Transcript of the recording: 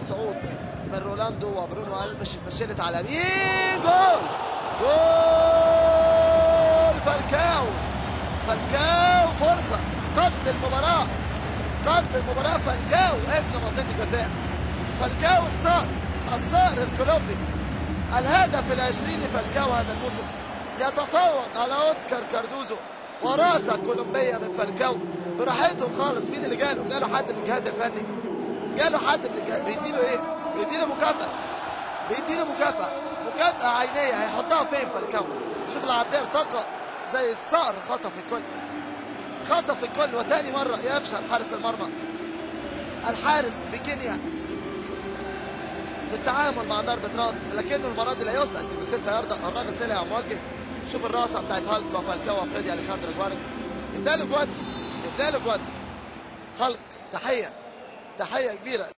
صعود من رونالدو وبرونو ألفيش اتنشلت على مين. جول جول فالكاو. فالكاو فرصة قد المباراة، قد المباراة. فالكاو ابن منطقة الجزاء. فالكاو الصقر الكولومبي. الهدف العشرين لفالكاو هذا الموسم، يتفوق على اوسكار كاردوزو وراسة كولومبية من فالكاو براحتهم خالص. مين اللي جاله؟ جاله حد من الجهاز الفني، جاله حد من الجهاز. بيديله ايه؟ بيديله مكافأة، بيديله مكافأة عينية. هيحطها فين فالكاو؟ شوف العداء ارتقى زي الصقر، خطف الكل، خطف الكل. وتاني مرة يفشل حارس المرمى الحارس بكينيا في التعامل مع ضربة راس، لكنه المرة دي لا يسأل. دي ب6 ياردة. الراجل طلع موجه. شوف الراسة بتاعت هالك وفالكاو وفريدي اليخاندرو جواري. اداله جواتي، اداله جواتي. هالك تحية، تحية كبيرة.